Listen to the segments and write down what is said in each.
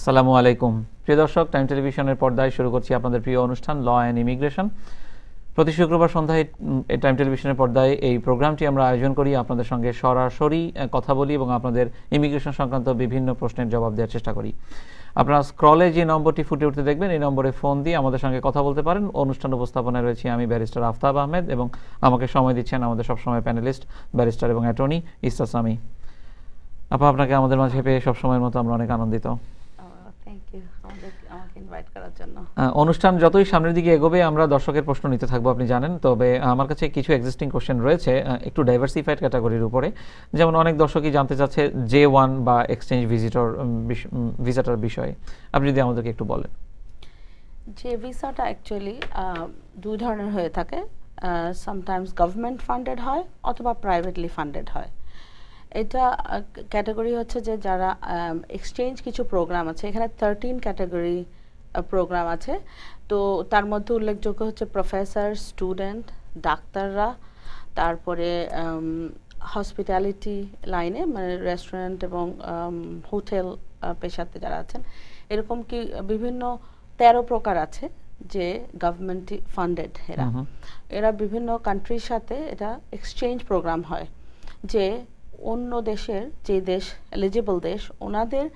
আসসালামু আলাইকুম প্রিয় দর্শক, টাইম টেলিভিশনের পর্দায় শুরু করছি আপনাদের প্রিয় অনুষ্ঠান ল অ্যান্ড ইমিগ্রেশন। প্রতি শুক্রবার সন্ধ্যায় টাইম টেলিভিশনের পর্দায় এই প্রোগ্রামটি আমরা আয়োজন করি, আপনাদের সঙ্গে সরাসরি কথা বলি এবং আপনাদের ইমিগ্রেশন সংক্রান্ত বিভিন্ন প্রশ্নের জবাব দেওয়ার চেষ্টা করি। আপনারা স্ক্রলে যে নম্বরটি ফুটে উঠতে দেখবেন, এই নম্বরে ফোন দিয়ে আমাদের সঙ্গে কথা বলতে পারেন। অনুষ্ঠান উপস্থাপনায় রয়েছি আমি ব্যারিস্টার আফতাব আহমেদ এবং আমাকে সময় দিচ্ছেন আমাদের সবসময় প্যানেলিস্ট ব্যারিস্টার এবং অ্যাটর্নি ইসরাত সামি। আপা, আপনাকে আমাদের মাঝে পেয়ে সবসময়ের মতো আমরা অনেক আনন্দিত। অনুষ্ঠান যতই সামনের দিকে এগোবে আমরা দর্শকের প্রশ্ন নিতে থাকবো, আপনি জানেন। তবে আমার কাছে কিছু এক্সিস্টিং কোশ্চেন রয়েছে একটু ডাইভার্সিফাইড ক্যাটাগরির উপরে। যেমন অনেক দর্শকই জানতে চাচ্ছে J1 বা এক্সচেঞ্জ ভিসাটার বিষয়ে, আপনি যদি আমাদেরকে একটু বলেন। যে ভিসাটা অ্যাকচুয়ালি দুই ধরনের হয়ে থাকে, সামটাইমস গভর্নমেন্ট ফান্ডেড হয় অথবা প্রাইভেটলি ফান্ডেড হয়। এটা ক্যাটাগরি হচ্ছে যে যারা এক্সচেঞ্জ কিছু প্রোগ্রাম আছে, এখানে 13 ক্যাটাগরি প্রোগ্রাম আছে। তো তার মধ্যে উল্লেখযোগ্য হচ্ছে প্রফেসর, স্টুডেন্ট, ডাক্তাররা, তারপরে হসপিটালিটি লাইনে মানে রেস্টুরেন্ট এবং হোটেল পেশাতে যারা আছেন, এরকম কি বিভিন্ন 13 প্রকার আছে যে গভর্নমেন্ট ফান্ডেড। এরা বিভিন্ন কান্ট্রির সাথে এটা এক্সচেঞ্জ প্রোগ্রাম হয়, যে অন্য দেশের যে দেশ এলিজিবল দেশ, ওনাদের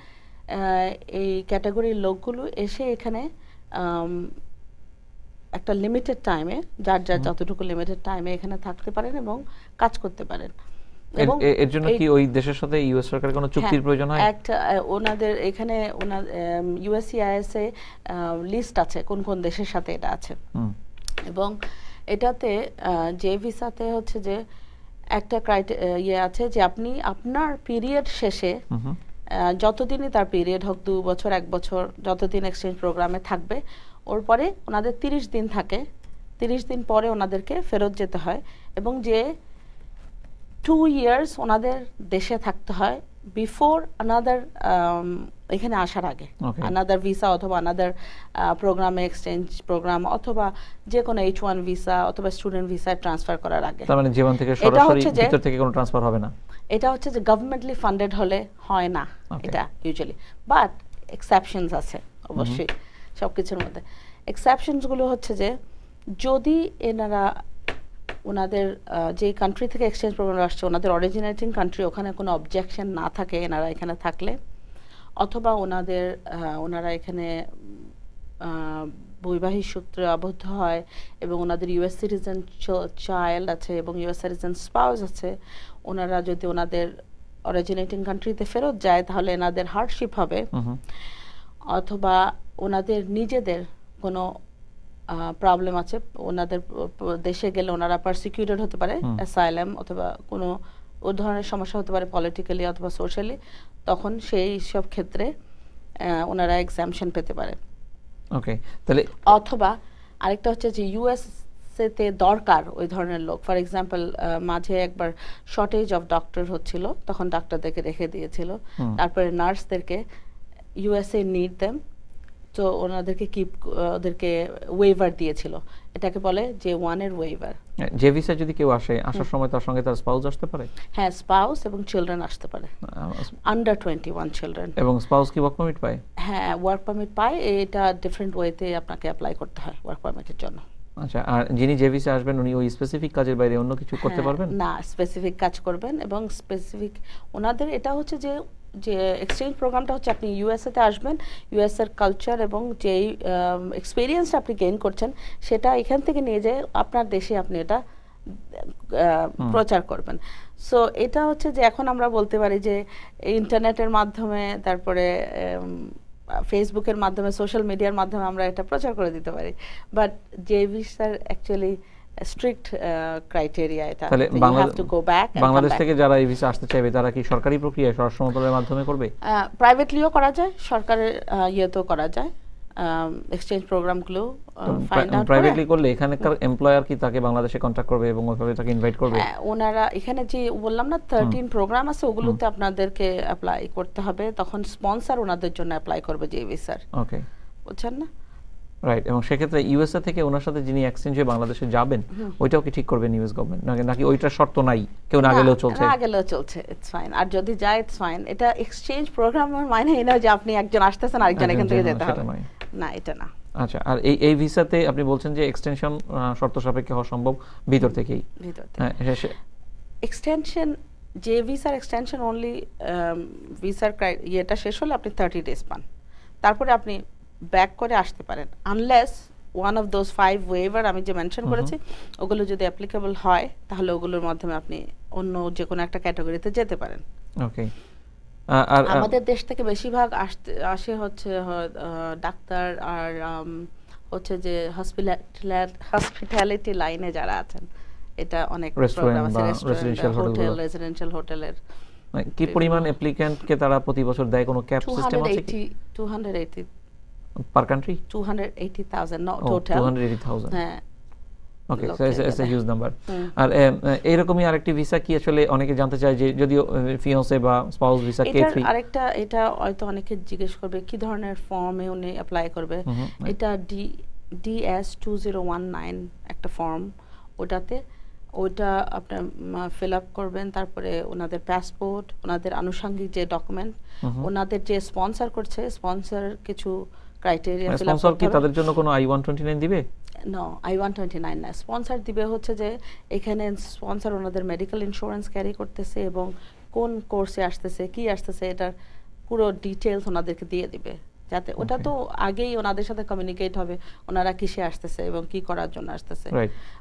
এই ক্যাটাগরির লোকগুলো এসে এখানে একটা লিমিটেড টাইমে, যার যতটুকু লিমিটেড টাইমে এখানে থাকতে পারেন এবং কাজ করতে পারেন। এবং এর জন্য কি ওই দেশের সাথে ইউএস সরকারের কোনো চুক্তির প্রয়োজন হয়? একটা ওনাদের এখানে ইউএসসিআইএস এ লিস্ট আছে কোন কোন দেশের সাথে এটা আছে। এবং এটাতে যে ভিসাতে হচ্ছে যে একটা ইয়ে আছে যে আপনি আপনার পিরিয়ড শেষে যতদিনই তার পিরিয়ড হোক, 2 বছর 1 বছর, যতদিন এক্সচেঞ্জ প্রোগ্রামে থাকবে, ওর পরে ওনাদের 30 দিন থাকে। 30 দিন পরে ওনাদেরকে ফেরত যেতে হয় এবং যে 2 ইয়ার্স ওনাদের দেশে থাকতে হয় বিফোর আনাদার এখানে আসার আগে, আনাদার ভিসা অথবা আনাদার প্রোগ্রামে, এক্সচেঞ্জ প্রোগ্রাম অথবা যে কোনো H1 ভিসা অথবা স্টুডেন্ট ভিসায় ট্রান্সফার করার আগে। তার মানে জীবন থেকে সরাসরি ভিতর থেকে কোনো ট্রান্সফার হবে না। এটা হচ্ছে যে গভর্নমেন্টলি ফান্ডেড হলে হয় না এটা ইউজুয়ালি, বাট এক্সেপশনস আছে অবশ্যই সবকিছুর মধ্যে। এক্সেপশনস গুলো হচ্ছে যে যদি এনারা ওনাদের যে কান্ট্রি থেকে এক্সচেঞ্জ প্রোগ্রাম আসছে, ওনাদের অরিজিনেটিং কান্ট্রি, ওখানে কোনো অবজেকশন না থাকে এনারা এখানে থাকলে, অথবা ওনারা এখানে বৈবাহিক সূত্রে আবদ্ধ হয় এবং ওনাদের ইউএস সিটিজেন চাইল্ড আছে এবং ইউএস সিটিজেন স্পাউস আছে, ওনারা যদি ওনাদের অরিজিনেটিং কান্ট্রিতে ফেরত যায় তাহলে এনাদের হার্ডশিপ হবে, অথবা ওনাদের নিজেদের কোনো প্রবলেম আছে, ওনাদের দেশে গেলে ওনারা পারসিকিউটেড হতে পারে, অ্যাসাইলাম অথবা কোনো ও ধরনের সমস্যা হতে পারে পলিটিক্যালি অথবা সোশ্যালি, তখন সেই সব ক্ষেত্রে ওনারা এক্সামশন পেতে পারে। ওকে, তাহলে অথবা আরেকটা হচ্ছে যে ইউএসএতে দরকার ওই ধরনের লোক। ফর এক্সাম্পল মাঝে একবার শর্টেজ অফ ডক্টর হচ্ছিল, তখন ডাক্তারদেরকে রেখে দিয়েছিল, তারপরে নার্সদেরকে ইউএসএ নিড দেম, তো ওদেরকে ওয়েভার দিয়েছিল, এটাকে বলে J1 এর ওয়েভার। যে ভিসা যদি কেউ আসার সময় তার সঙ্গে তার স্পাউস আসতে পারে? হ্যাঁ, স্পাউস এবং চিলড্রেন আসতে পারে, আন্ডার 21 চিলড্রেন। এবং স্পাউস কি ওয়ার্ক পারমিট পায়? হ্যাঁ, ওয়ার্ক পারমিট পায়। এটা ডিফারেন্ট ওয়েতে আপনাকে অ্যাপ্লাই করতে হয় ওয়ার্ক পারমিটের জন্য। আচ্ছা, আর যিনি যে ভিসা আসবেন উনি ওই স্পেসিফিক কাজের বাইরে অন্য কিছু করতে পারবেন না? স্পেসিফিক কাজ করবেন এবং স্পেসিফিক ওনাদের এটা হচ্ছে যে এক্সচেঞ্জ প্রোগ্রামটা হচ্ছে আপনি ইউএসএতে আসবেন, ইউএস এর কালচার এবং যেই এক্সপিরিয়েন্স আপনি গেইন করছেন সেটা এখান থেকে নিয়ে যেয়ে আপনার দেশে আপনি এটা প্রচার করবেন। সো এটা হচ্ছে যে এখন আমরা বলতে পারি যে ইন্টারনেটের মাধ্যমে, তারপরে ফেসবুকের মাধ্যমে, সোশ্যাল মিডিয়ার মাধ্যমে আমরা এটা প্রচার করে দিতে পারি, বাট যে ভিসার অ্যাকচুয়ালি স্ট্রিক্ট ক্রাইটেরিয়া এটা। তাহলে বাংলাদেশ থেকে যারা এই ভিসা আসতে চাইবে তারা কি সরকারি প্রক্রিয়ায় স্বরাষ্ট্র মন্ত্রণালয়ের মাধ্যমে করবে? প্রাইভেটলিও করা যায়, সরকারের ইয়েতেও করা যায়। এক্সচেঞ্জ প্রোগ্রামগুলো ফাইন্ড আউট প্রাইভেটলি করলে এখানকার এমপ্লয়ার কি তাকে বাংলাদেশে কন্টাক্ট করবে এবং ওইভাবে তাকে ইনভাইট করবে? ওনারা এখানে যে বললাম না 13 প্রোগ্রাম আছে, ওগুলোতে আপনাদেরকে অ্যাপ্লাই করতে হবে, তখন স্পন্সর ওনাদের জন্য অ্যাপ্লাই করবে যে ভিসার। ওকে, বুঝছেন না? রাইট, এবং সেক্ষেত্রে ইউএসএ থেকে ওনার সাথে যিনি এক্সচেঞ্জ হয়ে বাংলাদেশে যাবেন ওইটাও কি ঠিক করবেন ইউএস গভর্নমেন্ট, নাকি ওইটার শর্ত নাই, কেউ না গেলেও চলছে? না গেলেও চলছে, ইটস ফাইন। আর যদি যায় ইটস ফাইন। এটা এক্সচেঞ্জ প্রোগ্রামের মানে এই না যে আপনি একজন আসতেছেন আরেকজন এখান থেকে যেতে হবে, না এটা না। আচ্ছা, আর এই ভিসাতে আপনি বলছেন যে এক্সটেনশন শর্ত সাপেক্ষে হওয়া সম্ভব ভিতর থেকেই? এক্সটেনশন, যে ভিসার এক্সটেনশন অনলি ভিসার ইয়েটা শেষ হলে আপনি 30 ডেজ পান, তারপরে আপনি ব্যাক করে আসতে পারেন, unless one of those 5 waiver আমি যে মেনশন করেছি ওগুলো যদি অ্যাপ্লিকেবল হয় তাহলে ওগুলোর মাধ্যমে আপনি অন্য যে কোনো একটা ক্যাটাগরিতে যেতে পারেন। ওকে। আর আমাদের দেশ থেকে বেশিরভাগ আসে হচ্ছে ডাক্তার আর হচ্ছে যে হসপিটালিটি লাইনে যারা আছেন, এটা অনেক প্রোগ্রাম আছে, হোটেল, রেসিডেন্সিয়াল হোটেলের। কি পরিমাণ অ্যাপ্লিক্যান্ট কে তারা প্রতি বছর দেয়, কোনো ক্যাপ সিস্টেম আছে কি? 280 পার কান্ট্রি? 280,000 no total. 280,000, হ্যাঁ। Okay, so it's a huge number. আর এইরকমই আরেকটি ভিসা কি আসলে অনেকে জানতে চায়, যে যদিও ফিয়ান্সে বা স্পাউস ভিসা K3, আরেকটা, এটা হয়তো অনেকে জিজ্ঞেস করবে কি ধরনের ফর্মে উনি অ্যাপ্লাই করবে। এটা DS 2019 একটা ফর্ম, ওটা আপনার ফিল আপ করবেন, তারপরে ওনাদের পাসপোর্ট, ওনাদের আনুষঙ্গিক যে ডকুমেন্ট, ওনাদের যে স্পন্সর করছে স্পন্সর কিছু ক্রাইটেরিয়া ফিল আপ করতে হবে। কি তাদের জন্য কোনো I-129 দিবে? নো, I-129 না। স্পন্সর দিবে হচ্ছে যে এখানে স্পন্সর ওনাদের মেডিকেল ইন্স্যুরেন্স ক্যারি করতেছে এবং কোন কোর্সে আসতেছে, কি আসতেছে, এটার পুরো ডিটেলস ওনাদেরকে দিয়ে দিবে, যাতে ওটা তো আগেই ওনাদের সাথে কমিউনিকেট হবে ওনারা কিসে আসতেছে এবং কি করার জন্য আসতেছে,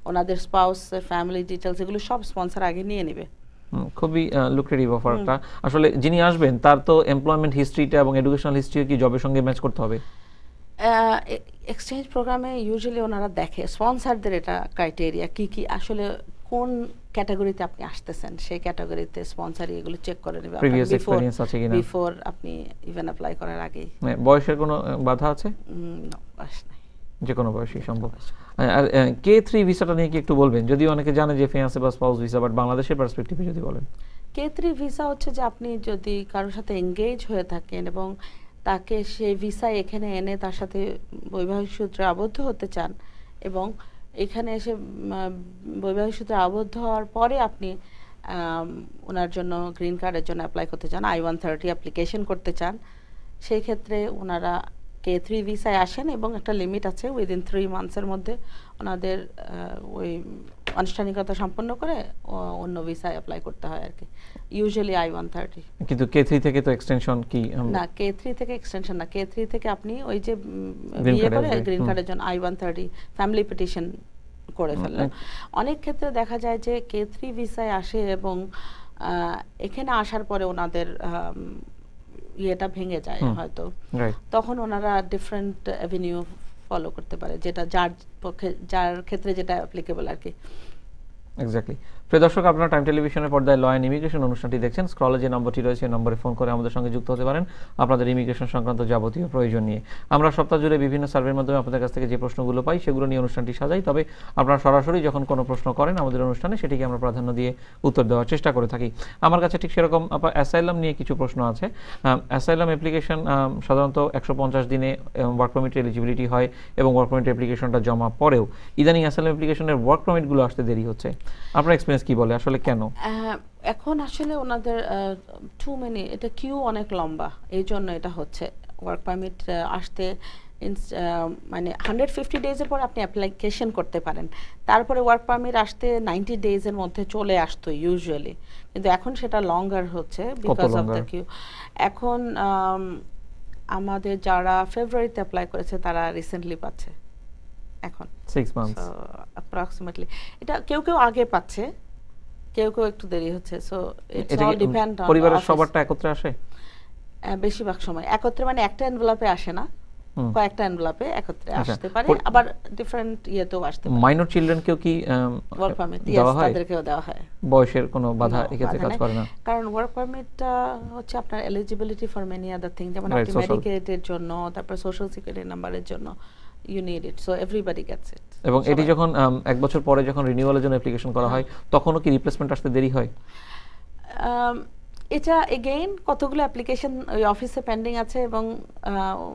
ওনাদের স্পাউস, ফ্যামিলি ডিটেলস, এগুলো সব স্পন্সর আগে নিয়ে নেবে। খুবই লুক্রেটিভ অফারটা। আসলে যিনি আসবেন তার তো এমপ্লয়মেন্ট হিস্ট্রিটা এবং এডুকেশনাল হিস্ট্রিও কি জবের সঙ্গে ম্যাচ করতে হবে? এক্সচেঞ্জ প্রোগ্রামে ইউজুয়ালি ওনারা দেখে স্পন্সরদের এটা ক্রাইটেরিয়া কি কি, আসলে কোন ক্যাটাগরিতে আপনি আসতেছেন সেই ক্যাটাগরিতে স্পন্সর এগুলো চেক করে নেবে প্রিভিয়াস এক্সপেরিয়েন্স আছে কিনা বিফোর আপনি ইভেন অ্যাপ্লাই করার আগে। বয়সের কোনো বাধা আছে? না, বয়স নাই, যে কোনো বয়সই সম্ভব। আর K3 ভিসাটা নিয়ে কি একটু বলবেন? যদিও অনেকে জানে যে ফিয়ান্সে বা স্পাউস ভিসা, বাট বাংলাদেশের পার্সপেক্টিভে যদি বলেন। K3 ভিসা হচ্ছে যে আপনি যদি কারোর সাথে এঙ্গেজ হয়ে থাকেন এবং তাকে সেই ভিসা এখানে এনে তার সাথে বৈবাহিক সূত্রে আবদ্ধ হতে চান, এবং এখানে এসে বৈবাহিক সূত্রে আবদ্ধ হওয়ার পরে আপনি ওনার জন্য গ্রিন কার্ডের জন্য অ্যাপ্লাই করতে চান, I-130 অ্যাপ্লিকেশন করতে চান, সেই ক্ষেত্রে ওনারা K3 ভিসায় আসেন এবং একটা লিমিট আছে, উইদিন 3 মান্থসের মধ্যে ওনাদের ওই আনুষ্ঠানিকতা সম্পন্ন করে অন্য ভিসায় অ্যাপ্লাই করতে হয় আর কি, ইউজুয়ালি I-130। কিন্তু K3 থেকে তো এক্সটেনশন কি? না, K3 থেকে এক্সটেনশন না, K3 থেকে আপনি ওই যে বিয়ে করে গ্রিন কার্ডের জন্য I-130 ফ্যামিলি পিটিশন করে ফেললেন। অনেক ক্ষেত্রে দেখা যায় যে K3 ভিসায় আসে এবং এখানে আসার পরে ওনাদের ইয়েটা ভেঙে যায় হয়তো, তখন ওনারা ডিফারেন্ট অ্যাভিনিউ ফলো করতে পারে, যেটা যার ক্ষেত্রে যেটা অ্যাপ্লিকেবল আর কি। এক্স্যাক্টলি। প্রিয় দর্শক, আপনারা টাইম টেলিভিশনের পর্দায় ল অ্যান্ড ইমিগ্রেশন অনুষ্ঠানটি দেখছেন। স্ক্রলে যে নম্বরটি রয়েছে এই নম্বরে ফোন করে আমাদের সঙ্গে যুক্ত হতে পারেন আপনাদের ইমিগ্রেশন সংক্রান্ত যাবতীয় প্রয়োজন নিয়ে। আমরা সপ্তাহ জুড়ে বিভিন্ন সার্ভের মাধ্যমে আপনাদের কাছ থেকে যে প্রশ্নগুলো পাই সেগুলো নিয়ে অনুষ্ঠানটি সাজাই, তবে আপনারা সরাসরি যখন কোনো প্রশ্ন করেন আমাদের অনুষ্ঠানে সেটিকে আমরা প্রাধান্য দিয়ে উত্তর দেওয়ার চেষ্টা করে থাকি। আমার কাছে ঠিক সেরকম অ্যাসাইলাম নিয়ে কিছু প্রশ্ন আছে। অ্যাসাইলাম অ্যাপ্লিকেশন সাধারণত 150 দিনে ওয়ার্ক পারমিটের এলিজিবিলিটি হয় এবং ওয়ার্ক পারমিট অ্যাপ্লিকেশনটা জমা পরেও ইদানিং অ্যাসাইলাম অ্যাপ্লিকেশনের ওয়ার্ক পারমিটগুলো আসতে দেরি হচ্ছে। আপনার এক্সপিরিয়েন্স কি বলে, আসলে কেন? এখন আসলে ওনাদের টু মেনি, এটা কিউ অনেক লম্বা, এই জন্য এটা হচ্ছে। ওয়ার্ক পারমিট আসতে মানে 150 ডেজের পর আপনি অ্যাপ্লিকেশন করতে পারেন, তারপরে ওয়ার্ক পারমিট আসতে 90 ডেজের মধ্যে চলে আসতো ইউজুয়ালি, কিন্তু এখন সেটা লঙ্গার হচ্ছে বিকজ অফ দ্য কিউ। এখন আমাদের যারা ফেব্রুয়ারিতে অ্যাপ্লাই করেছে তারা রিসেন্টলি পাচ্ছে এখন 6 মান্থস অ্যাপ্রক্সিমেটলি। এটা কেউ কেউ আগে পাচ্ছে, কেউ কেউ একটু দেরি হচ্ছে, so it's all depend on পরিবারের সবারটা একত্রে আসে। বেশিরভাগ সময় একত্রে, মানে একটা এনভেলপে আসে না, কয়েকটা এনভেলপে একত্রে আসতে পারে, আবার ডিফারেন্ট ইয়েতেও আসতে পারে। মাইনর চিলড্রেন কেউ কি ওয়ার্ক পারমিট ইয়েস তাদেরকেও দেওয়া হয়, বয়সের কোনো বাধা এক্ষেত্রে কাজ করে না, কারণ ওয়ার্ক পারমিটটা হচ্ছে আপনার eligibility for many other thing, যেমন আপনি মেডিকেটের জন্য, তারপর সোশ্যাল সিকিউরিটি নাম্বারের জন্য you need it, so everybody gets it। এবং এটি যখন 1 বছর পরে যখন রিনিউয়ালের জন্য অ্যাপ্লিকেশন করা হয় তখনও কি রিপ্লেসমেন্ট আসতে দেরি হয়? এটা এগেইন কতগুলো অ্যাপ্লিকেশন ওই অফিসে পেন্ডিং আছে এবং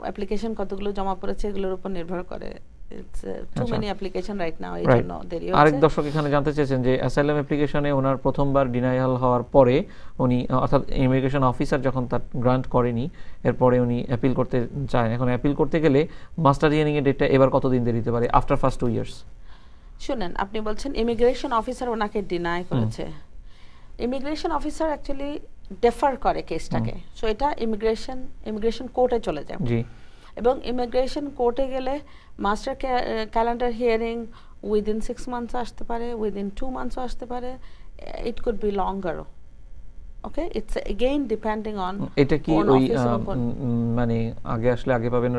অ্যাপ্লিকেশন কতগুলো জমা পড়েছে এগুলোর উপর নির্ভর করে। It's too many application right now, এই জন্য দেরি হচ্ছে। আরেক দর্শক এখানে জানতে চেয়েছেন যে অ্যাসাইলাম অ্যাপ্লিকেশনে ওনার প্রথমবার ডিনায়াল হওয়ার পরে উনি অর্থাৎ ইমিগ্রেশন অফিসার যখন তার গ্রান্ট করেনি এরপরে উনি অ্যাপিল করতে চায়, এখন অ্যাপিল করতে গেলে মাস্টার হিয়ারিং এর ডেটটা এবার কতদিন দেরি হতে পারে আফটার ফার্স্ট 2 ইয়ার্স? শুনেন, আপনি বলছেন ইমিগ্রেশন অফিসার ওনাকে ডিনাই করেছে। ইমিগ্রেশন অফিসার অ্যাকচুয়ালি ডেফার করে কেসটাকে, সো এটা ইমিগ্রেশন কোর্টে চলে যায়। জি। এবং ইমিগ্রেশন কোর্টে গেলে master calendar hearing within 6 months আসতে পারে, উইদিন 2 মান্থসও আসতে পারে, ইট কুড বি লঙ্গারও। Okay, it's again depending on এটা কি ওই মানে আগে আসলে আগে পাবেন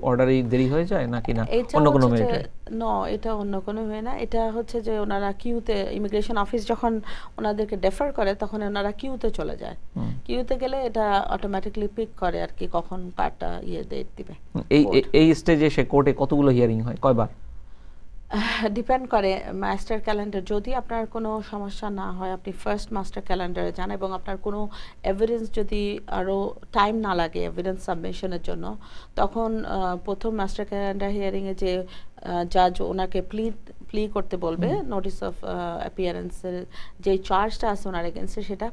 অর্ডারই দেরি হয়ে যায় নাকি না অন্য কোনো মেরিটে? নো, এটা অন্য কোনো হয় না। এটা হচ্ছে যে ওনারা কিউতে, ইমিগ্রেশন অফিস যখন ওনাদেরকে ডেফার করে তখন ওনারা কিউতে চলে যায়। কিউতে গেলে এটা অটোমেটিক্যালি পিক করে আর কি কখন কারটা ডেট দিবে। এই স্টেজে সে কোর্টে কতগুলো হিয়ারিং হয়, কয়বার? ডিপেন্ড করে মাস্টার ক্যালেন্ডার। যদি আপনার কোনো সমস্যা না হয় আপনি ফার্স্ট মাস্টার ক্যালেন্ডারে যান এবং আপনার কোনো এভিডেন্স যদি আরও টাইম না লাগে এভিডেন্স সাবমিশনের জন্য, তখন প্রথম মাস্টার ক্যালেন্ডার হিয়ারিংয়ে যে জাজ ওনাকে প্লি করতে বলবে, নোটিস অফ অ্যাপিয়ারেন্সের যে চার্জটা আছে ওনার এগেনস্টে, সেটা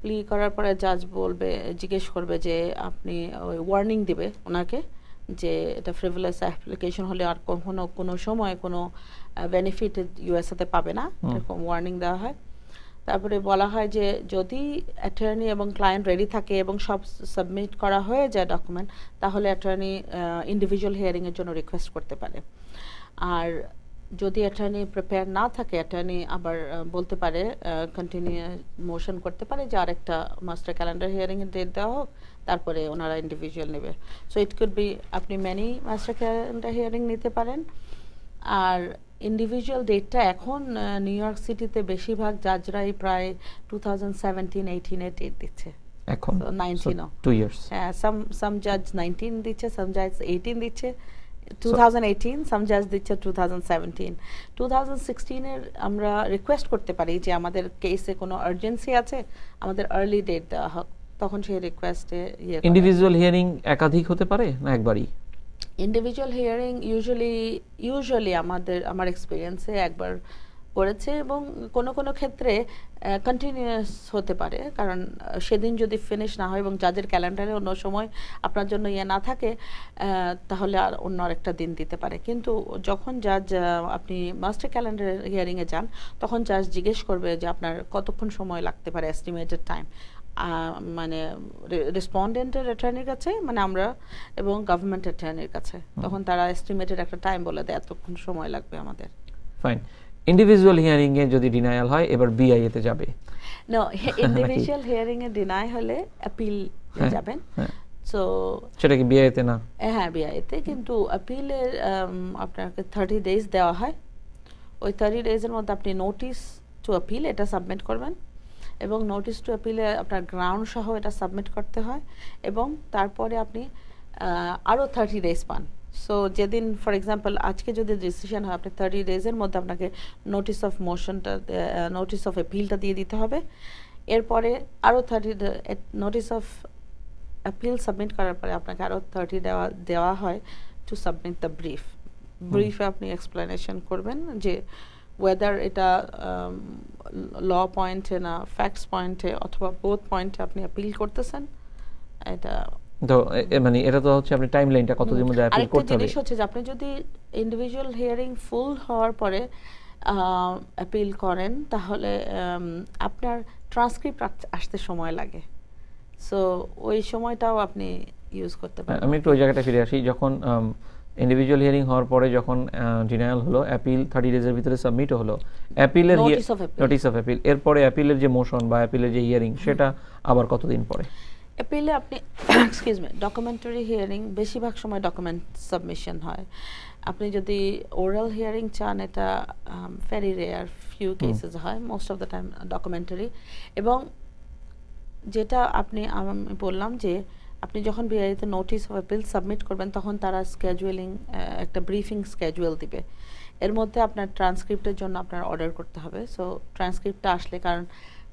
প্লি করার পরে জাজ বলবে, জিজ্ঞেস করবে যে আপনি ওই ওয়ার্নিং দিবে ওনাকে যে এটা ফ্রিভলেস অ্যাপ্লিকেশন হলে আর কখনো কোনো সময় কোনো বেনিফিট ইউএসএতে পাবে না, এরকম ওয়ার্নিং দেওয়া হয়। তারপরে বলা হয় যে যদি অ্যাটর্নি এবং ক্লায়েন্ট রেডি থাকে এবং সব সাবমিট করা হয়ে যায় ডকুমেন্ট, তাহলে অ্যাটর্নি ইন্ডিভিজুয়াল হিয়ারিংয়ের জন্য রিকোয়েস্ট করতে পারে। আর যদি অ্যাটর্নি প্রিপেয়ার না থাকে, অ্যাটর্নি আবার বলতে পারে, কন্টিনিউ মোশন করতে পারে যে আরেকটা মাস্টার ক্যালেন্ডার হিয়ারিংয়ের ডেট দেওয়া হোক, তারপরে ওনারা ইন্ডিভিজুয়াল নেবে। সো ইট কুড বি আপনি মেনি মাস্টার ক্যালেন্ডার হিয়ারিং নিতে পারেন। আর ইন্ডিভিজুয়াল ডেটটা এখন নিউ ইয়র্ক সিটিতে বেশিরভাগ জাজরাই প্রায় 2017-18 ডেট দিচ্ছে এখন, 19 2 ইয়ার্স। হ্যাঁ, সাম জাজ 19 দিচ্ছে, সাম জাজ 18 দিচ্ছে, 2018, সাম জাজ দিচ্ছে 2017। 2016 এর আমরা রিকোয়েস্ট করতে পারি যে আমাদের কেসে কোনো আর্জেন্সি আছে, আমাদের আর্লি ডেট দেওয়া হোক, তখন সেই রিকোয়েস্টে ইন্ডিভিজুয়াল হিয়ারিং একাধিক হতে পারে না একবারই? ইন্ডিভিজুয়াল হিয়ারিং ইউজুয়ালি আমার এক্সপিরিয়েন্সে একবার করেছে এবং কোনো কোনো ক্ষেত্রে কন্টিনিউয়াস হতে পারে, কারণ সেদিন যদি ফিনিশ না হয় এবং জাজের ক্যালেন্ডারে অন্য সময় আপনার জন্য না থাকে, তাহলে আর অন্য আরেকটা দিন দিতে পারে। কিন্তু যখন জাজ আপনি মাস্টার ক্যালেন্ডার হিয়ারিংয়ে যান, তখন জাজ জিজ্ঞেস করবে যে আপনার কতক্ষণ সময় লাগতে পারে, এস্টিমেটেড টাইম, মানে রেসপন্ডেন্টের অ্যাটর্নির কাছে, মানে আমরা, এবং গভর্নমেন্ট অ্যাটর্নির কাছে, তখন তারা এস্টিমেটেড একটা টাইম বলে দেয় এতক্ষণ সময় লাগবে আমাদের। ফাইন। ইন্ডিভিজুয়াল হিয়ারিং এ যদি ডিনায়াল হয় এবার বিআইএ তে যাবে? নো, ইন্ডিভিজুয়াল হিয়ারিং এ ডিনাই হলে অ্যাপিল যাবেন। সো সেটা কি বিআইএ তে না? হ্যাঁ, বিআইএ তে, কিন্তু অ্যাপিলের আপনাকে 30 ডেজ দেওয়া হয়। ওই 30 ডেজের মধ্যে আপনি নোটিস টু অ্যাপিল এটা সাবমিট করবেন এবং নোটিস টু অ্যাপিলে আপনার গ্রাউন্ড সহ এটা সাবমিট করতে হয় এবং তারপরে আপনি আরও 30 ডেজ পান। সো যেদিন ফর এক্সাম্পল আজকে যদি ডিসিশন হয়, আপনি 30 ডেজের মধ্যে আপনাকে নোটিস অফ মোশনটা, নোটিস অফ অ্যাপিলটা দিয়ে দিতে হবে। এরপরে আরও 30 নোটিস অফ অ্যাপিল সাবমিট করার পরে আপনাকে আরও 30 দেওয়া হয় টু সাবমিট দ্য ব্রিফে আপনি এক্সপ্লেনেশন করবেন যে ওয়েদার এটা ল পয়েন্টে না ফ্যাক্টস পয়েন্টে অথবা বোথ পয়েন্টে আপনি অ্যাপিল করতেছেন। এটা তো মানে এটা তো হচ্ছে আপনি টাইমলাইনটা কতদিনের মধ্যে অ্যাপিল করতে হবে। আরেকটা জিনিস হচ্ছে যে আপনি যদি ইন্ডিভিজুয়াল হিয়ারিং ফুল হওয়ার পরে অ্যাপিল করেন, তাহলে আপনার ট্রান্সক্রিপ্ট আসতে সময় লাগে। সো ওই সময়টাও আপনি ইউজ করতে পারেন। আমি একটু ওই জায়গাটা ফিরে আসি। যখন ইন্ডিভিজুয়াল হিয়ারিং হওয়ার পরে যখন ডিনায়াল হলো, অ্যাপিল 30 ডেজের ভিতরে সাবমিট হলো, অ্যাপিলের নোটিস অফ অ্যাপিল, এরপরে অ্যাপিলের যে মোশন বা অ্যাপিলের যে হিয়ারিং সেটা আবার কতদিন পরে? অ্যাপিলে আপনি এক্সকিউজ মি, ডকুমেন্টারি হিয়ারিং বেশিরভাগ সময় ডকুমেন্ট সাবমিশন হয়। আপনি যদি ওরাল হিয়ারিং চান, এটা ভেরি রেয়ার, ফিউ কেসেস হয়, most of the time documentary. এবং যেটা আমি বললাম যে আপনি যখন বিআইতে নোটিস অফ অ্যাপিল সাবমিট করবেন, তখন তারা স্কেজুয়ালিং একটা ব্রিফিং স্কেজুয়াল দিবে। এর মধ্যে আপনার ট্রান্সক্রিপ্টের জন্য আপনার অর্ডার করতে হবে। সো ট্রান্সক্রিপ্টটা আসলে, কারণ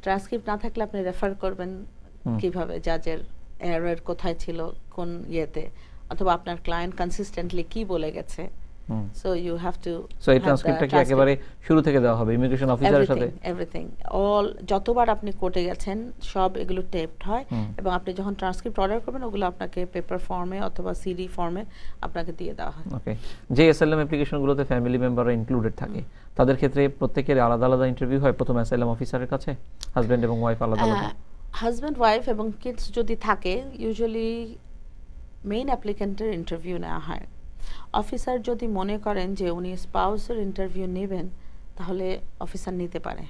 ট্রান্সক্রিপ্ট না থাকলে আপনি রেফার করবেন কিভাবে জাজের এরর কোথায় ছিল কোন ইয়েতে, অথবা আপনার ক্লায়েন্ট কনসিস্টেন্টলি কি বলে গেছে। So you have to so এই ট্রান্সক্রিপ্টটা কি একেবারে শুরু থেকে দেওয়া হবে ইমিগ্রেশন অফিসারের সাথে? এভরিথিং অল যতবার আপনি কোর্টে গেছেন সব এগুলো টেপড হয়, এবং আপনি যখন ট্রান্সক্রিপ্ট অর্ডার করবেন ওগুলো আপনাকে পেপার ফর্মে অথবা সিডি ফর্মে আপনাকে দিয়ে দেওয়া হয়। ওকে, যে অ্যাসাইলাম অ্যাপ্লিকেশনগুলোতে ফ্যামিলি মেম্বাররা ইনক্লুডেড থাকে তাদের ক্ষেত্রে প্রত্যেকের আলাদা আলাদা ইন্টারভিউ হয় প্রথম অ্যাসাইলাম অফিসারের কাছে, হাজবেন্ড এবং ওয়াইফ আলাদা আলাদা? হাজব্যান্ড ওয়াইফ এবং কিডস যদি থাকে ইউজুয়ালি মেইন অ্যাপ্লিকেন্টের ইন্টারভিউ নেওয়া হয়। অফিসার যদি মনে করেন যে উনি স্পাউসের ইন্টারভিউ নেবেন তাহলে অফিসার নিতে পারে।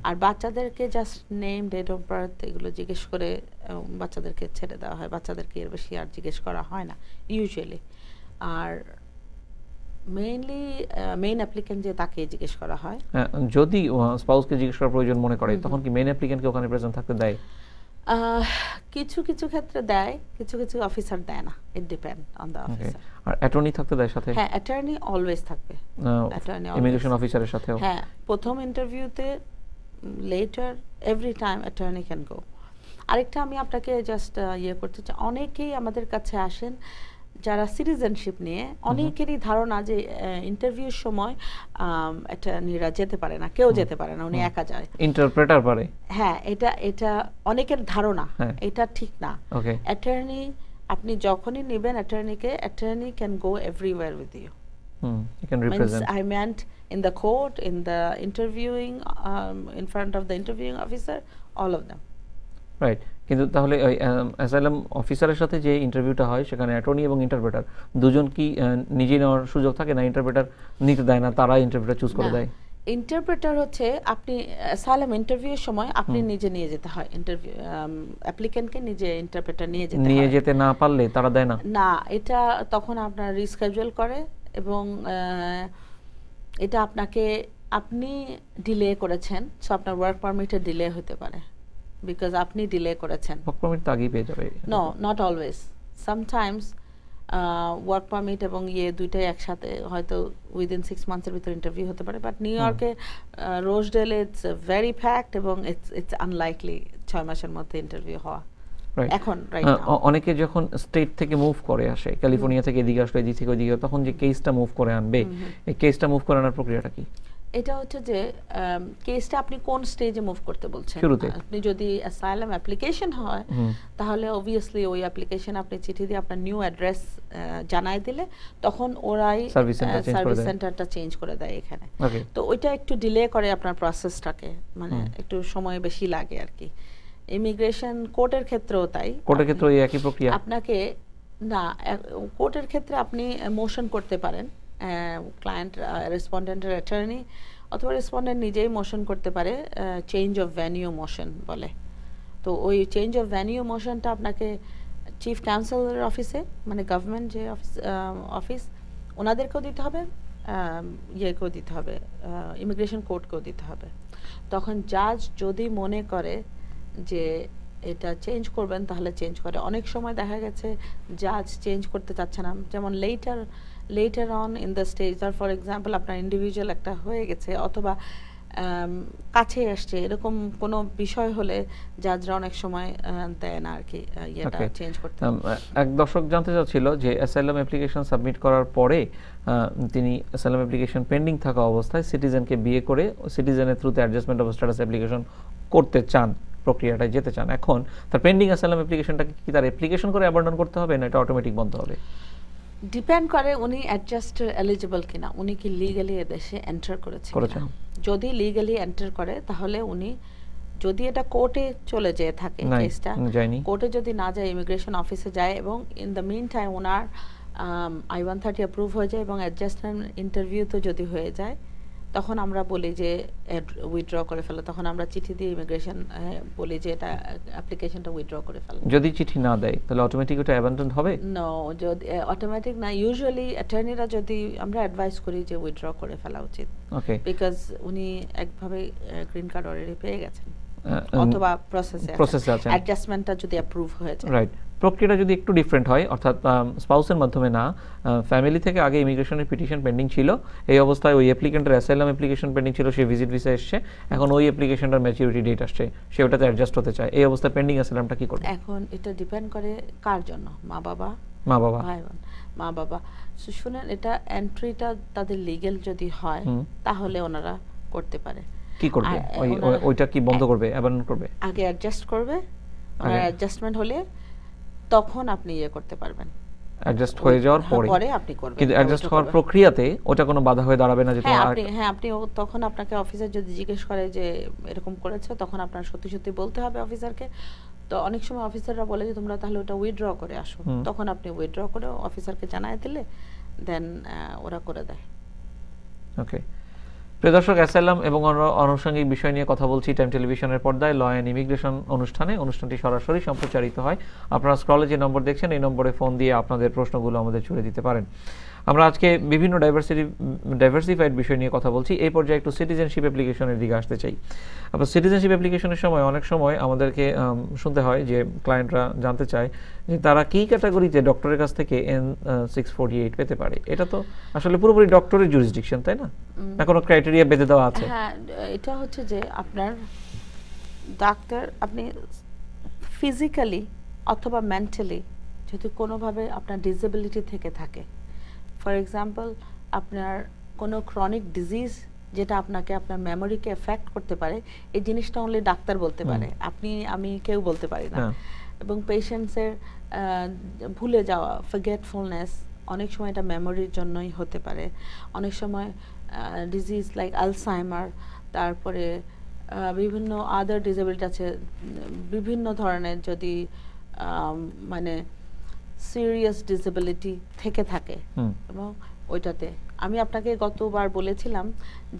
আর বাচ্চাদেরকে just name, date of birth এগুলো জিজ্ঞেস করে বাচ্চাদেরকে ছেড়ে দেওয়া হয়, বাচ্চাদেরকে এর বেশি আর জিজ্ঞেস করা হয় না ইউজুয়ালি। আর মেইনলি মেইন অ্যাপ্লিকেন্ট যে তাকে জিজ্ঞেস করা হয়। যদি স্পাউসকে জিজ্ঞেস করার প্রয়োজন মনে করে তখন কি মেইন অ্যাপ্লিকেন্টকে ওখানে প্রেজেন্ট থাকতে দেয়? কিছু কিছু ক্ষেত্রে দেয়, কিছু কিছু অফিসার দেয় না, it depend on the officer. আর অ্যাটর্নি থাকতে দেয় সাথে? হ্যাঁ, অ্যাটর্নি অলওয়েজ থাকবে, ইমিগ্রেশন অফিসারের সাথেও। হ্যাঁ, প্রথম ইন্টারভিউতে, letter, every time attorney can গো। আরেকটা আমি আপনাকে জাস্ট ইয়ে করতে চাই, অনেকেই আমাদের কাছে আসেন যারা সিটিজেনশিপ নিয়ে, অনেকেরই ধারণা যে ইন্টারভিউর সময় অ্যাটর্নিরা যেতে পারে না, কেউ যেতে পারে না, উনি একা যায়, ইন্টারপ্রেটার পারে। হ্যাঁ, এটা অনেকের ধারণা, এটা ঠিক না। অ্যাটর্নি আপনি যখনই নেবেন অ্যাটর্নিকে, attorney can go everywhere with you. He can represent. I meant in the court, in the interviewing, in front of the interviewing officer, all of them. Right, কিন্তু তাহলে ওই অ্যাসাইলাম অফিসারের সাথে যে ইন্টারভিউটা হয় সেখানে অ্যাটর্নি এবং ইন্টারপ্রেটার দুজন কি নিজে নেওয়ার সুযোগ থাকে না? ইন্টারপ্রেটার নিতে দেয় না, তারা ইন্টারপ্রেটার চুজ করে দেয়? ইন্টারপ্রেটার হচ্ছে আপনি অ্যাসাইলাম ইন্টারভিউর সময় আপনি নিজে নিয়ে যেতে হয়, ইন্টারভিউ অ্যাপ্লিকেন্টকে নিজে ইন্টারপ্রেটার নিয়ে যেতে না পারলে তারা দেয় না? না, এটা তখন আপনার রিস্কেজুয়াল করে, এবং এটা আপনি ডিলে করেছেন, সো আপনার ওয়ার্ক পারমিটে ডিলে হতে পারে, বিকজ আপনি ডিলে করেছেন। ওয়ার্ক পারমিট তো আগেই পেয়ে যাবে? No, not always, sometimes work permit এবং দুইটাই একসাথে, হয়তো উইদিন 6 মান্থসের ভিতরে ইন্টারভিউ হতে পারে, বাট নিউ ইয়র্কে রোজডেলে ইটস ভেরি ফ্যাক্ট, এবং ইটস আনলাইকলি 6 মাসের মধ্যে ইন্টারভিউ হওয়া। এখন অনেকে যখন স্টেট থেকে মুভ করে আসে, ক্যালিফোর্নিয়া থেকে এদিকে আসলে, এদিক থেকে ওইদিকে, তখন যে কেসটা মুভ করে আনবে, এই কেসটা মুভ করে আনার প্রক্রিয়াটা কি? এটা হচ্ছে যে কেসটা আপনি কোন স্টেজে মুভ করতে বলছেন। আপনি যদি অ্যাসাইলাম অ্যাপ্লিকেশন হয় তাহলে অবভিয়াসলি ওই অ্যাপ্লিকেশন আপনি চিঠি দিয়ে আপনার নিউ অ্যাড্রেস জানাই দিলে তখন ওরাই সার্ভিস সেন্টারটা চেঞ্জ করে দেয় এখানে। তো ওইটা একটু ডিলে করে আপনার প্রসেসটাকে, মানে একটু সময় বেশি লাগে আর কি। ইমিগ্রেশন কোর্টের ক্ষেত্রেও তাই। কোর্টের ক্ষেত্রেও একই প্রক্রিয়া? আপনাকে না, কোর্টের ক্ষেত্রে আপনি মোশন করতে পারেন, ক্লায়েন্ট রেসপন্ডেন্টের অ্যাটর্নি অথবা রেসপন্ডেন্ট নিজেই মোশন করতে পারে, চেঞ্জ অফ ভেন্যু মোশন বলে। তো ওই চেঞ্জ অফ ভেন্যু মোশনটা আপনাকে চিফ কাউন্সিলের অফিসে, মানে গভর্নমেন্ট যে অফিস ওনাদেরকেও দিতে হবে, ইয়েকেও দিতে হবে, ইমিগ্রেশন কোর্টকেও দিতে হবে। তখন জাজ যদি মনে করে যে এটা চেঞ্জ করবেন তাহলে চেঞ্জ করে। অনেক সময় দেখা গেছে জাজ চেঞ্জ করতে চাচ্ছে না, যেমন letter on in the stage, for example আপনার ইন্ডিভিজুয়াল একটা হয়ে গেছে অথবা কাছে আসছে, এরকম কোনো বিষয় হলে জাজরা অনেক সময় দেয় না আর কি, এটা চেঞ্জ করতে। এক দর্শক জানতে চাচ্ছিল যে অ্যাসাইলাম অ্যাপ্লিকেশন সাবমিট করার পরে তিনি অ্যাসাইলাম অ্যাপ্লিকেশন পেন্ডিং থাকা অবস্থায় সিটিজেনকে বিয়ে করে সিটিজেনের থ্রুতে অ্যাডজাস্টমেন্ট অফ স্ট্যাটাস অ্যাপ্লিকেশন করতে চান, প্রক্রিয়াটায় যেতে চান। এখন তার পেন্ডিং অ্যাসাইলাম অ্যাপ্লিকেশনটাকে কি তার অ্যাপ্লিকেশন করে অ্যাবান্ডন করতে হবে না এটা অটোমেটিক বন্ধ হবে? ডিপেন্ড করে উনি অ্যাডজাস্ট এলিজিবল কিনা, উনি কি লিগালি এদেশে এন্টার করেছেন। যদি লিগালি এন্টার করে তাহলে উনি, যদি এটা কোর্টে চলে যেয়ে থাকে কেসটা, কোর্টে যদি না যায় ইমিগ্রেশন অফিসে যায় এবং ইন দ্য মিন টাইম ওনার I-130 অ্যাপ্রুভ হয়ে যায় এবং অ্যাডজাস্টমেন্ট ইন্টারভিউ তো যদি হয়ে যায় তখন আমরা বলি যে উইথড্র করে ফেলো, তখন আমরা চিঠি দিয়ে ইমিগ্রেশন বলি যে এটা অ্যাপ্লিকেশনটা উইথড্র করে ফেলো। যদি চিঠি না দেয় তাহলে অটোমেটিক ওটা অ্যাবান্ডন হবে? নো, যদি অটোমেটিক না, ইউজুয়ালি অ্যাটর্নিরা যদি, আমরা অ্যাডভাইস করি যে উইথড্র করে ফেলা উচিত, ওকে, বিকজ উনি একভাবে গ্রিন কার্ড অলরেডি পেয়ে গেছেন। অথবা প্রসেসে আছেন, অ্যাডজাস্টমেন্টটা যদি অ্যাপ্রুভ হয়ে যায়। রাইট। প্রক্রিয়াটা যদি একটু ডিফারেন্ট হয়, অর্থাৎ স্পাউসের মাধ্যমে না, ফ্যামিলি থেকে আগে ইমিগ্রেশনের পিটিশন পেন্ডিং ছিল, এই অবস্থায় ওই অ্যাপ্লিকেন্টের অ্যাসাইলাম অ্যাপ্লিকেশন পেন্ডিং ছিল, সে ভিজিট ভিসা এসছে, এখন ওই অ্যাপ্লিকেশনটার ম্যাচুরিটি ডেট আসছে, সে ওটাতে অ্যাডজাস্ট হতে চায়, এই অবস্থায় পেন্ডিং অ্যাসাইলামটা কি করবে? এখন এটা ডিপেন্ড করে কার জন্য, মা বাবা, ভাই বোন, মা বাবা। শুনেন, এটা এন্ট্রিটা তাদের লিগ্যাল যদি হয় তাহলে ওনারা করতে পারে। কি করবে? ওইটা কি বন্ধ করবে, অ্যাবান্ডন করবে? আগে অ্যাডজাস্ট করবে, অ্যাডজাস্টমেন্ট হলে তখন আপনি ইয়ে করতে পারবেন, অ্যাডজাস্ট হয়ে যাওয়ার পরে আপনি করবেন। কিন্তু অ্যাডজাস্ট হওয়ার প্রক্রিয়াতে ওটা কোনো বাধা হয়ে দাঁড়াবে না? যে আপনি তখন আপনাকে অফিসার যদি জিজ্ঞেস করে যে এরকম করেছে, তখন আপনার সত্যি সত্যি বলতে হবে অফিসারকে। তো অনেক সময় অফিসাররা বলে যে তোমরা তাহলে ওটা উইথড্র করে আসো, তখন আপনি উইথড্র করে অফিসারকে জানায় দিলে দেন ওরা করে দেয়। ওকে। প্রিয় দর্শক, অ্যাসাইলাম এবং আনুষঙ্গিক বিষয় নিয়ে কথা বলছি টাইম টেলিভিশনের পর্দায় ল অ্যান্ড ইমিগ্রেশন অনুষ্ঠানে। অনুষ্ঠানটি সরাসরি সম্প্রচারিত হয়। আপনারা স্ক্রলে যে নম্বর দেখছেন, এই নম্বরে ফোন দিয়ে আপনাদের প্রশ্নগুলো আমাদের ছুড়ে দিতে পারেন। আমরা আজকে বিভিন্ন ডাইভার্সিফাইড বিষয় নিয়ে কথা বলছি। এই পর্যায়ে একটু সিটিজেনশিপ অ্যাপ্লিকেশনের দিকে আসতে চাই। আপনার সিটিজেনশিপ অ্যাপ্লিকেশনের সময় অনেক সময় আমাদেরকে শুনতে হয় যে ক্লায়েন্টরা জানতে চায় যে তারা কী ক্যাটাগরিতে ডক্টরের কাছ থেকে N648 পেতে পারে। এটা তো আসলে পুরোপুরি ডক্টরের জুরিসডিকশন, তাই না? না কোনো ক্রাইটেরিয়া বেঁধে দেওয়া আছে? হ্যাঁ, এটা হচ্ছে যে আপনার ডাক্তার, আপনি ফিজিক্যালি অথবা মেন্টালি যদি কোনোভাবে আপনার ডিসেবিলিটি থেকে থাকে, ফর এক্সাম্পল আপনার কোনো ক্রনিক ডিজিজ যেটা আপনাকে আপনার মেমোরিকে এফেক্ট করতে পারে, এই জিনিসটা অনলি ডাক্তার বলতে পারে, আমি কেউ বলতে পারি না। এবং পেশেন্টসের ভুলে যাওয়া, ফরগেটফুলনেস, অনেক সময় এটা মেমোরির জন্যই হতে পারে। অনেক সময় ডিজিজ লাইক আলসাইমার, তারপরে বিভিন্ন আদার ডিসেবিলিটি আছে, বিভিন্ন ধরনের যদি মানে সিরিয়াস ডিসেবিলিটি থেকে থাকে, এবং ওইটাতে আমি আপনাকে গতবার বলেছিলাম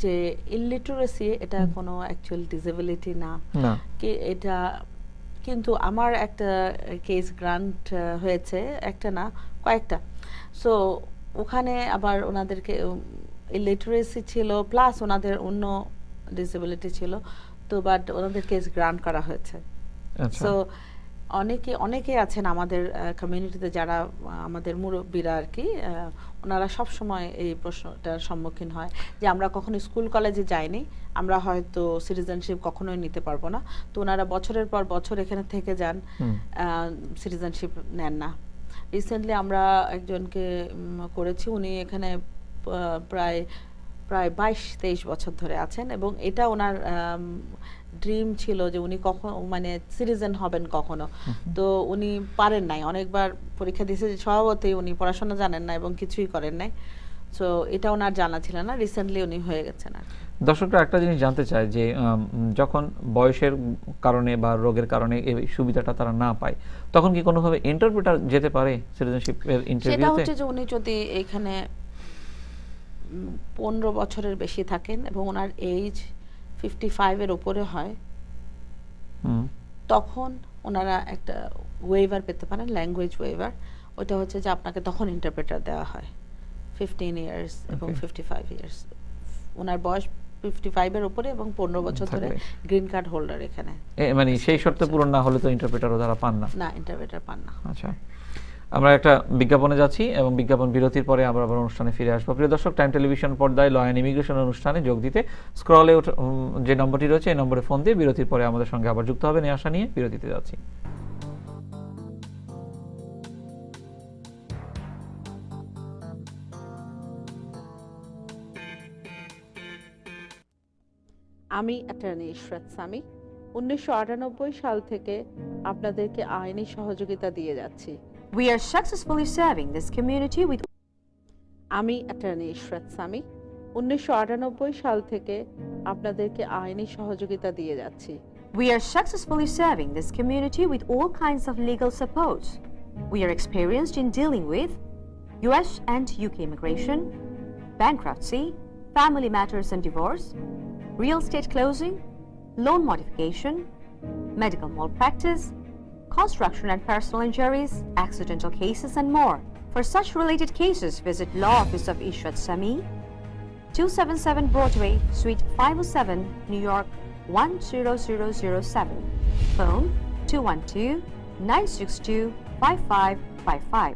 যে ইলিটারেসি এটা কোনো অ্যাকচুয়াল ডিসেবিলিটি না, কি এটা। কিন্তু আমার একটা কেস গ্রান্ট হয়েছে, একটা না কয়েকটা। সো ওখানে আবার ওনাদেরকে ইলিটারেসি ছিল প্লাস ওনাদের অন্য ডিসেবিলিটি ছিল, তো বাট ওনাদের কেস গ্রান্ট করা হয়েছে। সো অনেকে আছেন আমাদের কমিউনিটিতে যারা আমাদের মুরব্বীরা আর কি, ওনারা সব সময় এই প্রশ্নটার সম্মুখীন হয় যে আমরা কখনো স্কুল কলেজে যাইনি, আমরা হয়তো সিটিজেনশিপ কখনোই নিতে পারবো না। তো ওনারা বছরের পর বছর এখানে থেকে যান, সিটিজেনশিপ নেন না। রিসেন্টলি আমরা একজনকে করেছি, উনি এখানে প্রায় 22-23 বছর ধরে আছেন, এবং এটা ওনার ড্রিম ছিল যে উনি কখনো মানে সিটিজেন হবেন কখনো। তো উনি পারেন নাই, অনেকবার পরীক্ষা দিয়েছে, স্বভাবতই উনি পড়াশোনা জানেন না এবং কিছুই করেন নাই। সো এটা ওনার জানা ছিল না, রিসেন্টলি উনি হয়ে গেছেন। আর দর্শকরা একটা জিনিস জানতে চায় যে যখন বয়সের কারণে বা রোগের কারণে এই সুবিধাটা তারা না পায়, তখন কি কোনোভাবে ইন্টারপ্রেটার যেতে পারে সিটিজেনশিপের ইন্টারভিউতে? সেটা হচ্ছে যে উনি যদি এখানে 15 বছরের বেশি থাকেন এবং ওনার এজ 55 এর উপরে হয়, তখন ওনারা একটা ওয়েভার পেতে পারেন, ল্যাঙ্গুয়েজ ওয়েভার। ওটা হচ্ছে যে আপনাকে তখন ইন্টারপ্রেটার দেওয়া হয় 15 ইয়ার্স এবং 55 ইয়ার্স। ওনার বয়স 55 এর উপরে এবং 15 বছর ধরে গ্রিন কার্ড হোল্ডার এখানে। মানে সেই শর্ত পূরণ না হলে তো ইন্টারপ্রেটারও তারা পান না? না, ইন্টারপ্রেটার পান না। আচ্ছা, আমরা একটা বিজ্ঞাপনে যাচ্ছি এবং বিজ্ঞাপন বিরতির পরে আমরা আবার অনুষ্ঠানে ফিরে আসবো। প্রিয় দর্শক, টাইম টেলিভিশন পর্দায় ল অ্যান্ড ইমিগ্রেশন অনুষ্ঠানে যোগ দিতে স্ক্রলে যে নম্বরটি রয়েছে এই নম্বরে ফোন দিয়ে বিরতির পরে আমাদের সঙ্গে আবার যুক্ত হবেন এই আশা নিয়ে বিরতিতে যাচ্ছি। আমি অ্যাটর্নি ইশরাত সামি 1998 সাল থেকে আপনাদেরকে আইনি সহযোগিতা দিয়ে যাচ্ছি। We are successfully serving this community with আমি অ্যাটর্নি ইশরাত সামি 1998 সাল থেকে আপনাদেরকে আইনি সহযোগিতা দিয়ে যাচ্ছি। We are successfully serving this community with all kinds of legal support. We are experienced in dealing with US and UK immigration, bankruptcy, family matters and divorce, real estate closing, loan modification, medical malpractice, construction and personal injuries, accidental cases, and more. For such related cases, visit Law Office of Ishrat Sami, 277 Broadway, Suite 507, New York, 10007. Phone 212-962-5555.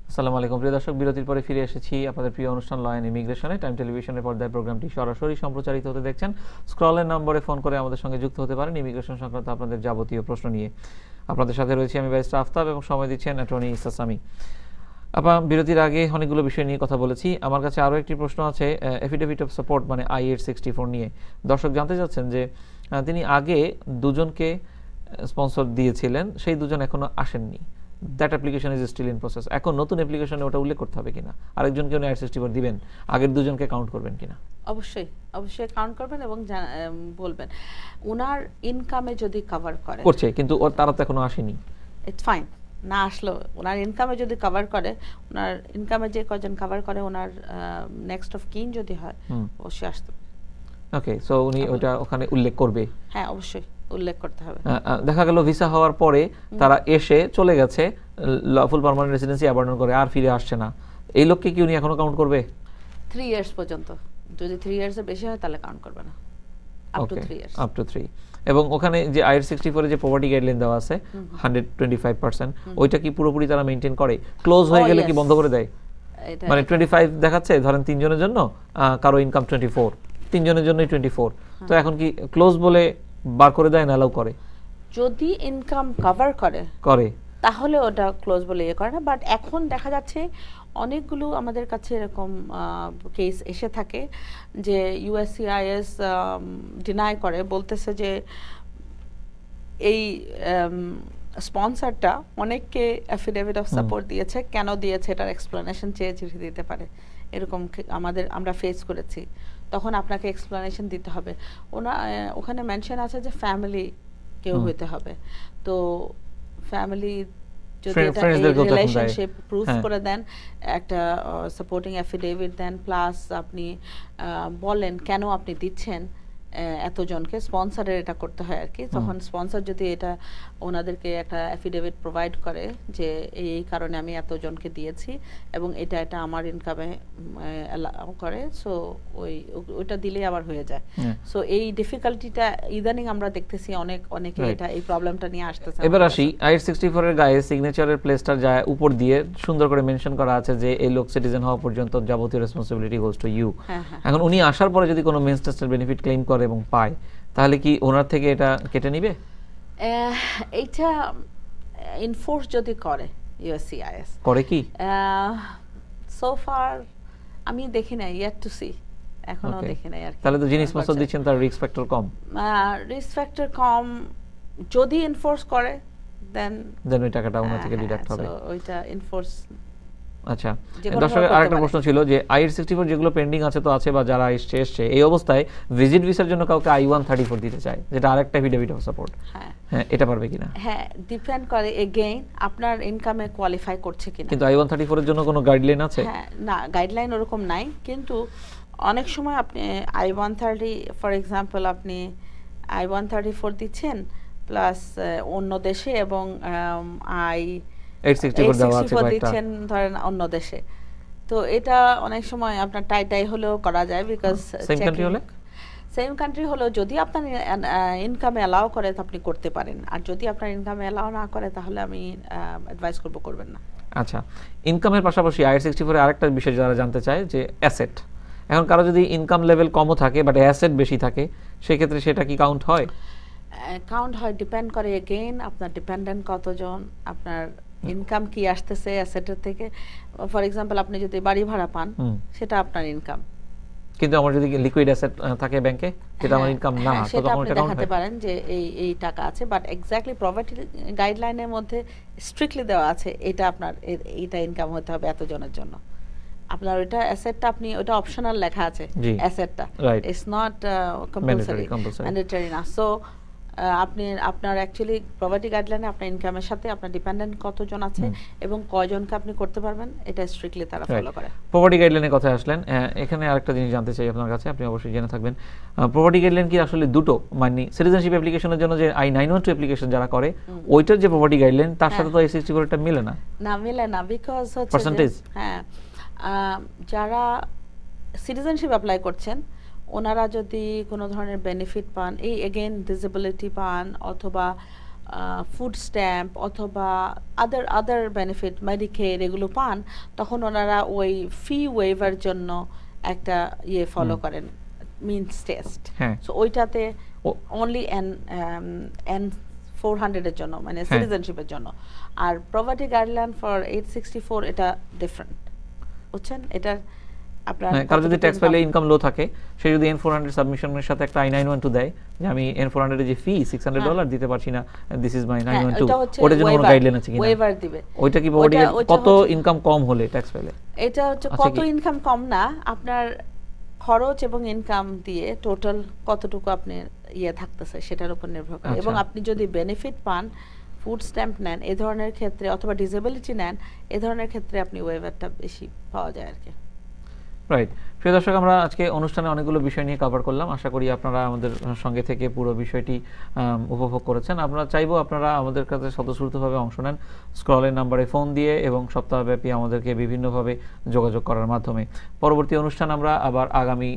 আসসালামু আলাইকুম প্রিয় দর্শক, বিরতির পরে ফিরে এসেছি আপনাদের প্রিয় অনুষ্ঠান ল অ্যান্ড ইমিগ্রেশনে। টাইম টেলিভিশনের পর্দায় প্রোগ্রামটি সরাসরি সম্প্রচারিত হতে দেখছেন। স্ক্রলের নম্বরে ফোন করে আমাদের সঙ্গে যুক্ত হতে পারেন ইমিগ্রেশন সংক্রান্ত আপনাদের যাবতীয় প্রশ্ন নিয়ে। আপনাদের সাথে রয়েছি আমি ব্যারিস্টার আফতাব এবং সময় দিচ্ছেন অ্যাটর্নি ইসাসামি। আপনার বিরতির আগে অনেকগুলো বিষয় নিয়ে কথা বলেছি। আমার কাছে আরও একটি প্রশ্ন আছে এফিডেভিট অফ সাপোর্ট মানে I-864 নিয়ে। দর্শক জানতে চাচ্ছেন যে তিনি আগে দুজনকে স্পন্সর দিয়েছিলেন, সেই দুজন এখনো আসেননি। That application is still in process. এখন নতুন অ্যাপ্লিকেশনে ওটা উল্লেখ করতে হবে কিনা, আরেকজনকে উনি I-864 দিবেন, আগের দুজনকে কাউন্ট করবেন কিনা? অবশ্যই অবশ্যই কাউন্ট করবেন এবং বলবেন ওনার ইনকামে যদি কভার করে। করছে কিন্তু তারা তো এখনো আসেনি। ইটস ফাইন, না আসলো ওনার ইনকামে যদি কভার করে, ওনার ইনকামে যে কজন কভার করে ওনার নেক্সট অফ কিন যদি হয় অবশ্যই আসতে। ওকে, সো উনি ওটা ওখানে উল্লেখ করবে। হ্যাঁ অবশ্যই উল্লেখ করতে হবে। দেখা গেল ভিসা হওয়ার পরে তারা এসে চলে গেছে, লফুল পার্মানেন্ট রেসিডেন্সি অ্যাবান্ডন করে আর ফিরে আসছে না, এই লোককে কি উনি এখনো কাউন্ট করবে? 3 ইয়ার্স পর্যন্ত। যদি 3 ইয়ার্সের বেশি হয় তাহলে কাউন্ট করবে না। Up to 3 years. Up to 3। এবং ওখানে যে I-864 এ যে পভার্টি গাইডলাইন দেওয়া আছে 125%, ওইটা কি পুরোপুরি তারা মেইনটেইন করে? ক্লোজ হয়ে গেলে কি বন্ধ করে দেয়? মানে 25 দেখাচ্ছে ধরেন 3 জনের জন্য, কারো ইনকাম 24, 3 জনের জন্যই 24, তো এখন কি ক্লোজ বলে বার করে দেয় না অ্যালাউ করে? যদি ইনকাম কভার করে তাহলে ওটা ক্লোজ বলে ইয়ে করে না। বাট এখন দেখা যাচ্ছে অনেকগুলো আমাদের কাছে এরকম কেস এসে থাকে যে USCIS ডিনাই করে, বলতেছে যে এই স্পন্সরটা অনেককে অ্যাফিডেভিট অফ সাপোর্ট দিয়েছে, কেন দিয়েছে এটার এক্সপ্লেনেশন চেয়ে চিঠি দিতে পারে। এরকম আমরা ফেস করেছি। তখন আপনাকে এক্সপ্লেনেশন দিতে হবে। ওখানে মেনশন আছে যে ফ্যামিলি কেউ হইতে হবে। তো ফ্যামিলি যদি এটা রিলেশনশিপ প্রুফ করে দেন, একটা সাপোর্টিং অ্যাফিডেভিট দেন, প্লাস আপনি বলেন কেন আপনি দিচ্ছেন এতজনকে, স্পন্সরের এটা করতে হয় আর কি। তখন স্পন্সর যদি এটা ওনাদেরকে একটা অ্যাফিডেভিট প্রোভাইড করে যে এই কারণে আমি এতজনকে দিয়েছি এবং এটা আমার ইনকামে অ্যালাউ করে, সো ওইটা দিলেই আবার হয়ে যায়। সো এই ডিফিকাল্টিটা ইদানিং আমরা দেখতেছি অনেকে এটা এই প্রবলেমটা নিয়ে আসতেছে। এবার আসি I-864 এর গায়ে সিগনেচারের প্লেসটার যায় উপর দিয়ে সুন্দর করে মেনশন করা আছে যে এই লোক সিটিজেন হওয়া পর্যন্ত যাবতীয় রেসপন্সিবিলিটি গোজ টু ইউ। এখন উনি আসার পরে যদি কোনো মেন্স টেস্টের বেনিফিট ক্লেম করে এবং পায়, তাহলে কি ওনার থেকে এটা কেটে নিবে? এইটা ইনফোর্স যদি করে USCIS করে কি সো ফার আমি দেখি না, ইয়েট টু সি, এখনো দেখি না আর কি। তাহলে তো যিনি স্পন্সর দিচ্ছেন তার রিস্ক ফ্যাক্টর কম। রিস্ক ফ্যাক্টর কম, যদি এনফোর্স করে দেন ওই টাকাটা ওনার থেকে ডিডাক্ট হবে। ওইটা এনফোর্স। আচ্ছা, দর্শকের আরেকটা প্রশ্ন ছিল যে I-864 যেগুলো পেন্ডিং আছে তো আছে, বা যারা এসছে এই অবস্থায় ভিজিট ভিসার জন্য কাউকে I-134 দিতে চায়, যেটা আরেকটা এফিডেভিট অফ সাপোর্ট, হ্যাঁ এটা পারবে কিনা? হ্যাঁ, ডিপেন্ড করে এগেইন আপনার ইনকামে কোয়ালিফাই করছে কিনা। কিন্তু I-134 এর জন্য কোনো গাইডলাইন আছে? হ্যাঁ, না গাইডলাইন ওরকম নাই, কিন্তু অনেক সময় আপনি I-130 ফর এক্সাম্পল আপনি I-134 দিচ্ছেন প্লাস অন্য দেশে এবং I-864 দিচ্ছেন ধরেন অন্য দেশে, তো এটা অনেক সময় আপনার টাই হলেও করা যায়, বিকজ সেম কান্ট্রি হলেও যদি আপনার ইনকামে অ্যালাউ করে তো আপনি করতে পারেন, আর যদি আপনার ইনকামে অ্যালাউ না করে তাহলে আমি অ্যাডভাইস করব করবেন না। আচ্ছা, ইনকামের পাশাপাশি I-864 এর আরেকটা বিষয় যারা জানতে চায় যে অ্যাসেট। এখন কারো যদি ইনকাম লেভেল কমও থাকে বাট অ্যাসেট বেশি থাকে, সেই ক্ষেত্রে সেটা কি কাউন্ট হয়? কাউন্ট হয়, ডিপেন্ড করে এগেইন আপনার ডিপেন্ডেন্ট কতজন, আপনার ইনকাম কি আসতেছে অ্যাসেটের থেকে। ফর এক্সাম্পল আপনি যদি বাড়ি ভাড়া পান সেটা আপনার ইনকাম, কিন্তু আমার যদি লিকুইড অ্যাসেট থাকে ব্যাংকে যেটা আমার ইনকাম না, তো তখন এটা দেখাতে পারেন যে এই টাকা আছে, বাট এক্স্যাক্টলি প্রপার্টি গাইডলাইনের মধ্যে স্ট্রিক্টলি দেওয়া আছে এটা আপনার এটা ইনকাম হতে হবে এতজনের জন্য। আপনার ওটা অ্যাসেটটা আপনি ওটা অপশনাল লেখা আছে, অ্যাসেটটা ইটস নট কম্পালসারি, ম্যান্ডেটরি না। সো আপনি আপনার অ্যাকচুয়ালি পভার্টি গাইডলাইনে আপনার ইনকামের সাথে আপনার ডিপেন্ডেন্ট কতজন আছে এবং কয়জনকে আপনি করতে পারবেন এটা স্ট্রিক্টলি তারা ফলো করে। প্রপার্টি গাইডলাইনের কথা আসলেন, এখানে আরেকটা জিনিস জানতে চাই আপনার কাছে, আপনি অবশ্যই জেনে থাকবেন। প্রপার্টি গাইডলাইন কি আসলে দুটো, মানে সিটিজেনশিপ অ্যাপ্লিকেশনের জন্য যে I-912 অ্যাপ্লিকেশন যারা করে ওইটার যে প্রপার্টি গাইডলাইন তার সাথে তো I-64 টা মিলে না? না, মিলে না, বিকজ হচ্ছে পার্সেন্টেজ, হ্যাঁ, যারা সিটিজেনশিপ অ্যাপ্লাই করছেন ওনারা যদি কোনো ধরনের বেনিফিট পান, এই এগেইন ডিসেবিলিটি পান অথবা ফুড স্ট্যাম্প অথবা আদার বেনিফিট মেডিকেয়ার এগুলো পান, তখন ওনারা ওই ফি ওয়েভার জন্য একটা ইয়ে ফলো করেন, মিনস টেস্ট। সো ওইটাতে অনলি এন 400 এর জন্য, মানে সিটিজেনশিপের জন্য। আর প্রপার্টি গাইডলাইন ফর 864 এটা ডিফারেন্ট, বুঝছেন? এটা আপনার কারণ যদি ট্যাক্স পেলে ইনকাম লো থাকে, সে যদি N-400 সাবমিশনের সাথে একটা I-912 দেয় যে আমি N-400 এর যে ফি $600 দিতে পারছি না, দিস ইজ মাই 912, ওটার জন্য কোনো গাইডলাইন আছে কিনা? ওয়েভার দিবে। ওইটা কি বডি কত ইনকাম কম হলে ট্যাক্স পেলে? এটা হচ্ছে কত ইনকাম কম না, আপনার খরচ এবং ইনকাম দিয়ে টোটাল কতটুকু আপনি ইয়ে থাকতেছে সেটার উপর নির্ভর করে। এবং আপনি যদি বেনিফিট পান, ফুড স্ট্যাম্প নেন এই ধরনের ক্ষেত্রে অথবা ডিসেবিলিটি নেন এই ধরনের ক্ষেত্রে আপনি ওয়েভারটা বেশি পাওয়া যায় আর কি। রাইট। প্রিয় দর্শক, আমরা আজকে অনুষ্ঠানে অনেকগুলো বিষয় নিয়ে কভার করলাম। আশা করি আপনারা আমাদের সঙ্গে থেকে পুরো বিষয়টি উপভোগ করেছেন। আমরা চাইবো আপনারা আমাদের কাছে স্বতঃস্ফূর্তভাবে অংশ নেন স্ক্রলের নাম্বারে ফোন দিয়ে এবং সপ্তাহব্যাপী আমাদেরকে বিভিন্নভাবে যোগাযোগ করার মাধ্যমে। পরবর্তী অনুষ্ঠান আমরা আবার আগামী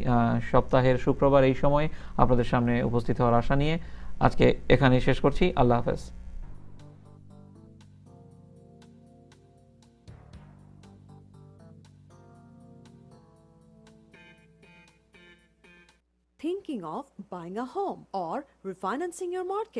সপ্তাহের শুক্রবার এই সময়ে আপনাদের সামনে উপস্থিত হওয়ার আশা নিয়ে আজকে এখানেই শেষ করছি। আল্লাহ হাফেজ। Thinking of buying a home or refinancing your mortgage?